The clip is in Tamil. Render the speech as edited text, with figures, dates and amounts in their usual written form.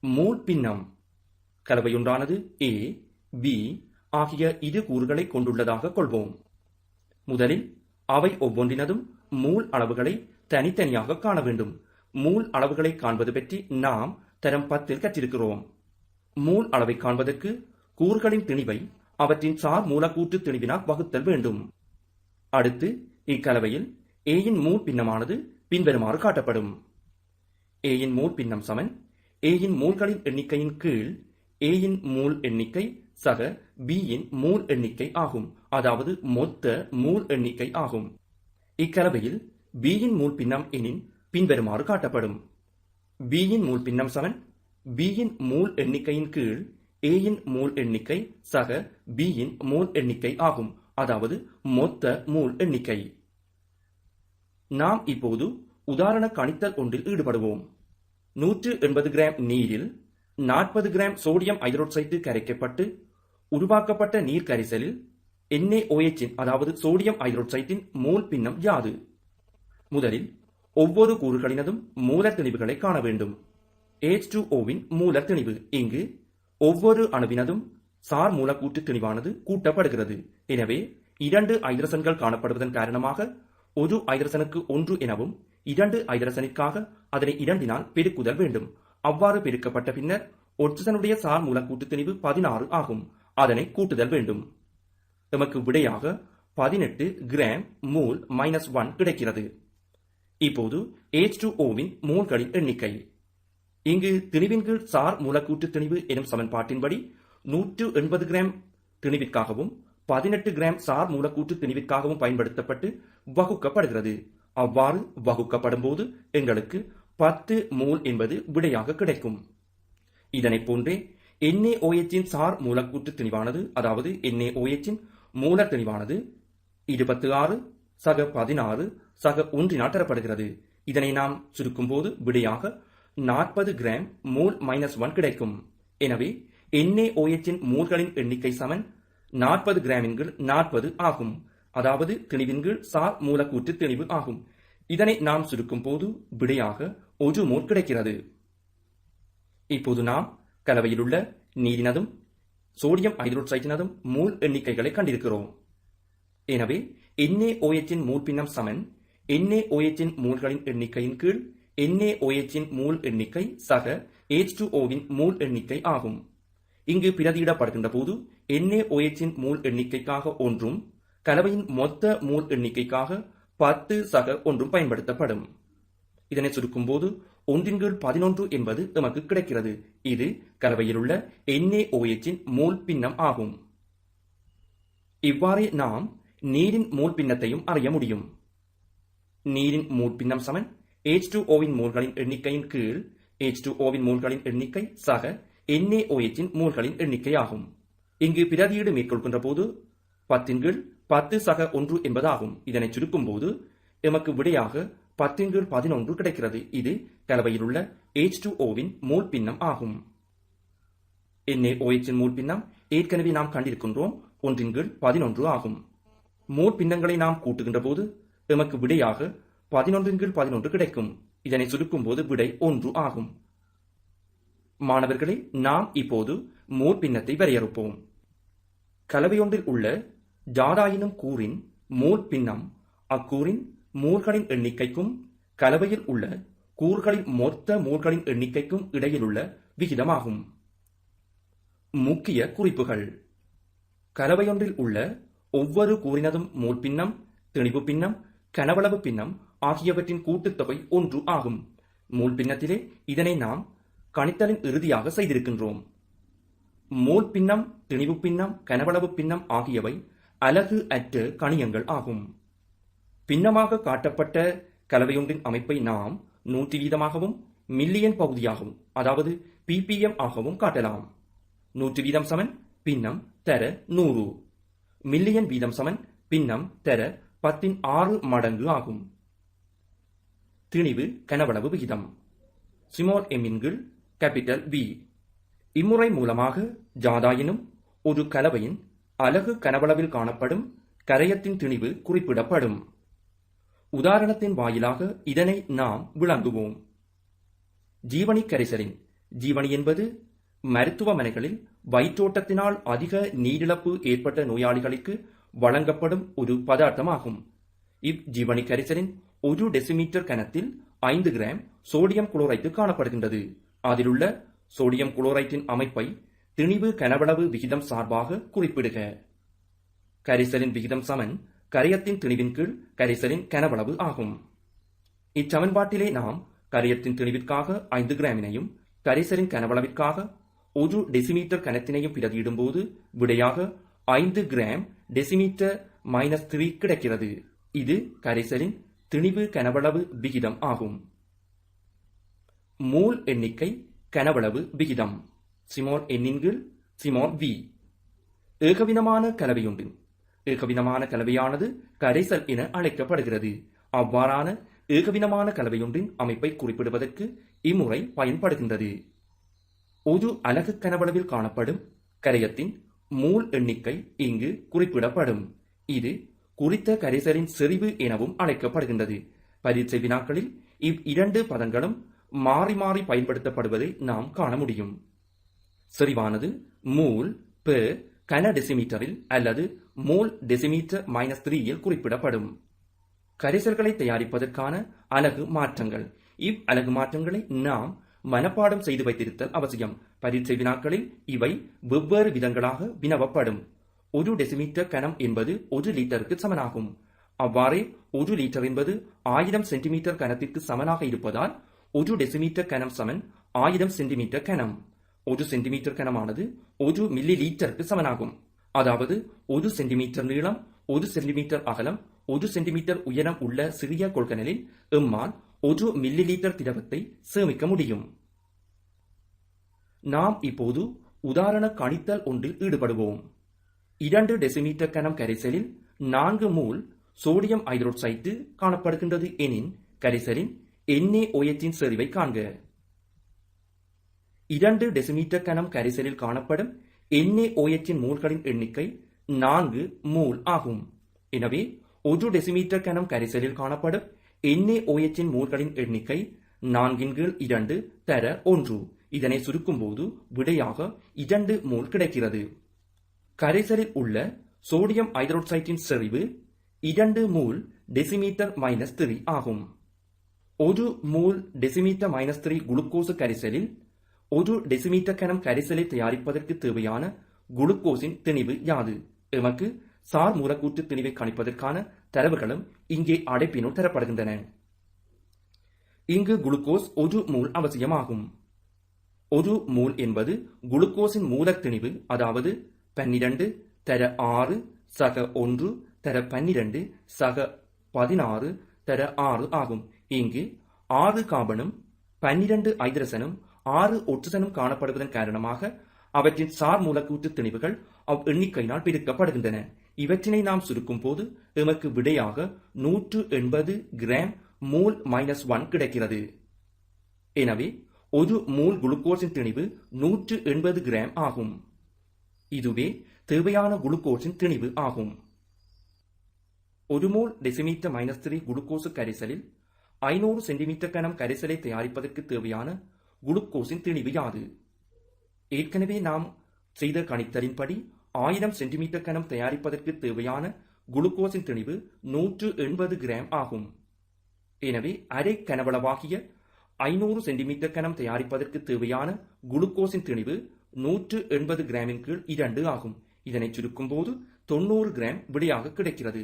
மூல் பின்னம் கலவையொன்றானது A, B ஆகிய இரு கூறுகளை கொண்டுள்ளதாக கொள்வோம். முதலில் அவை ஒவ்வொன்றினதும் மூல் அளவுகளை தனித்தனியாக காண வேண்டும். மூல் அளவுகளை காண்பது பற்றி நாம் தரம் 10 கற்றிருக்கிறோம். மூல் அளவை காண்பதற்கு கூறுகளின் திணிவை அவற்றின் சார் மூலக்கூற்று திணிவினால் வகுத்தல் வேண்டும். அடுத்து இக்கலவையில் Aயின் மூல் பின்னமானது பின்வருமாறு காட்டப்படும். Aயின் மூல் பின்னம் சமன் Aயின் மூல்களின் எண்ணிக்கையின் கீழ் Aயின் மூல் எண்ணிக்கை சக Bயின் மூல் எண்ணிக்கை ஆகும். அதாவது மொத்த மூல் எண்ணிக்கை ஆகும். இக்கலவையில் Bயின் மூல் பின்னம் எனின் பின்வருமாறு காட்டப்படும். Bயின் மூல் பின்னம் சமன் Bயின் மூல் எண்ணிக்கையின் கீழ் Aயின் மூல் எண்ணிக்கை சக Bயின் மூல் எண்ணிக்கை ஆகும். அதாவது மொத்த மூல் எண்ணிக்கை. நாம் இப்போது உதாரண கணித்தல் ஒன்றில் ஈடுபடுவோம். 180 கிராம் நீரில் 40 கிராம் சோடியம் ஐதரோக்சைடு கரைக்கப்பட்டு உருவாக்கப்பட்ட நீர் கரைசலில் NaOHன் அதாவது சோடியம் ஐதரோக்சைடின் மூல் பின்னம் யாது? முதலில் ஒவ்வொரு கூறுகளினதும் மூலத் திணிவுகளை காண வேண்டும். H2Oவின் மூலத் திணிவு. இங்கு ஒவ்வொரு அணுவினதும் சார் மூலக்கூற்று திணிவானது கூட்டப்படுகிறது. எனவே 2 ஐதரசன்கள் காணப்படுவதன் காரணமாக ஒரு ஐதரசனுக்கு 1 எனவும் 2 ஐதரசனிற்காக அதனை 2 பெருக்குதல் வேண்டும். அவ்வாறு பெருக்கப்பட்ட பின்னர் ஒட்சிசனுடைய சார் மூலக்கூற்று திணிவு 16 ஆகும். அதனை கூட்டுதல் வேண்டும். நமக்கு விடையாக 18 கிராம் மூல் -1 கிடைக்கிறது. இப்போது H2Oவின் மூல்களின் எண்ணிக்கை. இங்கு திணிவின் கீழ் சார் மூலக்கூற்று திணிவு எனும் சமன்பாட்டின்படி 180 கிராம் திணிவிற்காகவும் 18 கிராம் சார் மூலக்கூற்று திணிவிற்காகவும் பயன்படுத்தப்பட்டு வகுக்கப்படுகிறது. அவ்வாறு வகுக்கப்படும் போது எங்களுக்கு 10 மூல் என்பது விடையாக கிடைக்கும். இதனைப் போன்றே NaOHன் சார் மூலக்கூற்று திணிவானது அதாவது NaOHன் மூல திணிவானது 26 சக 16 சக 1 தரப்படுகிறது. இதனை நாம் சுருக்கும் போது விடையாக 40 கிராம் மூல் -1 கிடைக்கும். எனவே NaOHன் மூல்களின் எண்ணிக்கை சமன் 40 கிராமின் கீழ் 40 ஆகும். அதாவது திணிவின் கீழ் சார் மூலக்கூற்று திணிவு ஆகும். இதனை நாம் சுருக்கும் போது விடையாக 1 மோல் கிடைக்கிறது. இப்போது நாம் கலவையில் உள்ள நீரினதும் சோடியம் ஐதரோக்சைடினதும் மூல் எண்ணிக்கைகளை கண்டிருக்கிறோம். எனவே NaOHன் மூல் பின்னம் சமன் NaOHன் மூல்களின் எண்ணிக்கையின் கீழ் NaOHன் மூல் எண்ணிக்கை சக H2Oவின் மூல் எண்ணிக்கை ஆகும். இங்கு பிரதியிடப்படுகின்ற போது NaOHன் மூல் எண்ணிக்கைக்காக 1 கலவையின் மொத்த மூல் எண்ணிக்கைக்காக 10 சக 1 பயன்படுத்தப்படும். இதனை சுருக்கும் போது 1/11 என்பது நமக்கு கிடைக்கிறது. இது கலவையில் உள்ள NaOHன் மூல் பின்னம் ஆகும். இவ்வாறே நாம் நீரின் மூல் பின்னத்தையும் அறிய முடியும். நீரின் மூல் பின்னம் சமன் H2Oவின் மூல்களின் எண்ணிக்கையின் கீழ் H2Oவின் மூல்களின் எண்ணிக்கை சக NaOHன் மூல்களின் எண்ணிக்கை ஆகும். இங்கு பிரதியீடு மேற்கொள்கின்ற போது 10/10 சக 1 என்பதாகும். இதனை சுருக்கும் போது எமக்கு விடையாக 10/11 கிடைக்கிறது. இது கலவையில் உள்ள H2Oவின் மூல் பின்னம் ஆகும். NaOHன் மூல் பின்னம் ஏற்கனவே நாம் கண்டிருக்கின்றோம் 1/11 ஆகும். மூல் பின்னங்களை நாம் கூட்டுகின்ற போது எமக்கு விடையாக 11/11 கிடைக்கும். இதனை சுருக்கும் போது விடை 1 ஆகும். மாணவர்களே, நாம் இப்போது மூல் பின்னத்தை வரையறுப்போம். கலவையொன்றில் உள்ள ஜாதாயினும் கூறின் மூல் பின்னம் அக்கூறின் மூல்களின் எண்ணிக்கைக்கும் கலவையில் உள்ள கூறுகளின் மொத்த மூல்களின் எண்ணிக்கைக்கும் இடையிலுள்ள விகிதமாகும். முக்கிய குறிப்புகள். கலவையொன்றில் உள்ள ஒவ்வொரு கூறினதும் மூல் பின்னம், திணிவு பின்னம், கனவளவு பின்னம் ஆகியவற்றின் கூட்டுத்தொகை 1 ஆகும். மூல் பின்னத்திலே இதனை நாம் கணித்தலின் இறுதியாக செய்திருக்கின்றோம். மூல் பின்னம், திணிவு பின்னம், கனவளவு பின்னம் ஆகியவை அலகு அற்ற கணியங்கள் ஆகும். பின்னமாக காட்டப்பட்ட கலவையொன்றின் அமைப்பை நாம் 100 வீதமாகவும் மில்லியன் பகுதியாகவும் அதாவது ppm ஆகவும் காட்டலாம். 100 வீதம் சமன் பின்னம் தர 100, மில்லியன் வீதம் சமன் பின்னம் தர 10�6 மடங்கு ஆகும். திணிவு கனவளவு விகிதம் m இன் கீழ் V. இம்முறை மூலமாக ஜாதாயினும் ஒரு கலவையின் அலகு கனவளவில் காணப்படும் கரையத்தின் திணிவு குறிப்பிடப்படும். உதாரணத்தின் வாயிலாக இதனை நாம் விளங்குவோம். ஜீவனிக் கரைசலின் ஜீவனி என்பது மருத்துவமனைகளில் வயிற்றோட்டத்தினால் அதிக நீரிழப்பு ஏற்பட்ட நோயாளிகளுக்கு வழங்கப்படும் ஒரு பதார்த்தமாகும். இவ்ஜீவனி கரைசலின் 1 டெசிமீட்டர் கனத்தில் 5 கிராம் சோடியம் குளோரைட்டு காணப்படுகின்றது. அதிலுள்ள சோடியம் குளோரைட்டின் அமைப்பை திணிவு கனவளவு விகிதம் சார்பாக குறிப்பிடுக. கரைசலின் விகிதம் சமன் கரையத்தின் திணிவின் கீழ் கரைசலின் கனவளவு ஆகும். இச்சமன்பாட்டிலே நாம் கரையத்தின் திணிவிற்காக 5 கிராமினையும் கரைசலின் கனவளவிற்காக 1 டெசிமீட்டர் கனத்தினையும் பிரதியிடும்போது விடையாக 5 கிராம் டெசிமீட்டர் -3 கிடைக்கிறது. இது கரைசலின் திணிவு கனவளவு விகிதம் ஆகும். மூல் எண்ணிக்கை கனவளவு விகிதம் சிமோல் எண்ணின் கீழ் சிமோல் வி. ஏகவினமான கலவையொன்றின் ஏகவினமான கலவையானது கரைசல் என அழைக்கப்படுகிறது. அவ்வாறான ஏகவினமான கலவையொன்றின் அமைப்பை குறிப்பிடுவதற்கு இம்முறை பயன்படுகின்றது. ஒரு அலகு கனவளவில் காணப்படும் கரையத்தின் மூல் எண்ணிக்கை இங்கு குறிப்பிடப்படும். இது குறித்த கரைசலின் செறிவு எனவும் அழைக்கப்படுகின்றது. பரீட்சை வினாக்களில் இவ்விரண்டு பதங்களும் மாறி மாறி பயன்படுத்தப்படுவதை நாம் காண முடியும். செறிவானது மூல் பெர் கன டெசிமீட்டரில் அல்லது மூல் டெசிமீட்டர் -3 குறிப்பிடப்படும். கரைசல்களை தயாரிப்பதற்கான அலகு மாற்றங்கள். அலகு மாற்றங்களை நாம் மனப்பாடம் செய்து வைத்திருத்தல் அவசியம். பரீட்சை வினாக்களில் இவை வெவ்வேறு விதங்களாக வினவப்படும். 1 டெசிமீட்டர் கனம் என்பது 1 லிட்டருக்கு சமனாகும். அவ்வாறே 1 லிட்டர் என்பது 1000 சென்டிமீட்டர் கனத்திற்கு சமனாக இருப்பதால் 1 டெசிமீட்டர் கனம் சமன் 1000 சென்டிமீட்டர் கனம். 1 சென்டிமீட்டர் கனமானது 1 மில்லி லீட்டருக்கு சமனாகும். அதாவது 1 சென்டிமீட்டர் நீளம், 1 சென்டிமீட்டர் அகலம், 1 சென்டிமீட்டர் உயரம் உள்ள சிறிய கொள்கலனில் எம்மால் 1 மில்லி லீட்டர் திரவத்தை சேமிக்க முடியும். நாம் இப்போது உதாரண கணித்தல் ஒன்றில் ஈடுபடுவோம். 2 டெசிமீட்டர் கனம் கரைசலில் 4 மூல் சோடியம் ஐதரோட்சைட்டு காணப்படுகின்றது எனின் கரைசலின் NaOH செறிவை காண்க. 2 டெசிமீட்டர் கனம் கரைசலில் காணப்படும் NaOH மூல்களின் எண்ணிக்கை 4 மூல் ஆகும். எனவே 1 டெசிமீட்டர் கனம் கரைசலில் காணப்படும் NaOH மூல்களின் எண்ணிக்கை 4/2 தர 1. இதனை சுருக்கும் போது விடையாக 2 மூல் கிடைக்கிறது. கரைசலில் உள்ள சோடியம் ஐதரோட்சைட்டின் செறிவு 2 மூல் டெசிமீட்டர் -3 ஆகும். 1 மூல் டெசிமீட்டர் -3 குளுக்கோசு கரைசலில் 1 டெசிமீட்டர் கனம் கரைசலை தயாரிப்பதற்கு தேவையான குளுக்கோஸின் திணிவு யாது? எமக்கு சார் மூலக்கூற்று திணிவை கணிப்பதற்கான தரவுகளும் இங்கே அடைப்பினுள் தரப்படுகின்றன. இங்கு குளுக்கோஸ் 1 மூல் அவசியமாகும். 1 மூல் என்பது குளுக்கோஸின் மூலத்திணிவு, அதாவது 12 தர 6 சக 1 தர 12 சக 16 தர 6 ஆகும். இங்கு 6 கார்பனும் 12 ஐதரசனும் 6 ஒட்சிசனும் காணப்படுவதன் காரணமாக அவற்றின் சார் மூலக்கூற்று திணிவுகள் எண்ணிக்கையினால் பிரிக்கப்படுகின்றன. இவற்றினை நாம் சுருக்கும் போது எமக்கு விடையாக 180 கிராம் மூல் -1 கிடைக்கிறது. எனவே 1 மூல் குளுக்கோஸின் திணிவு 180 கிராம் ஆகும். இதுவே தேவையான குளுக்கோஸின் திணிவு ஆகும். 1 மோல் டெசிமீட்டர் -3 குளுக்கோசு கரைசலில் 500 சென்டிமீட்டர் கனம் கரைசலை தயாரிப்பதற்கு தேவையான குளுக்கோஸின் திணிவு யாது? ஏற்கனவே நாம் செய்த கணித்தலின்படி 1000 சென்டிமீட்டர் கனம் தயாரிப்பதற்கு தேவையான குளுக்கோஸின் திணிவு 180 கிராம் ஆகும். எனவே அரை கனவளவாகிய 500 சென்டிமீட்டர் கனம் தயாரிப்பதற்கு தேவையான குளுக்கோஸின் திணிவு 180 கிராமின் கீழ் 2 ஆகும். இதனை சுருக்கும் போது 90 கிராம் விடையாக கிடைக்கிறது.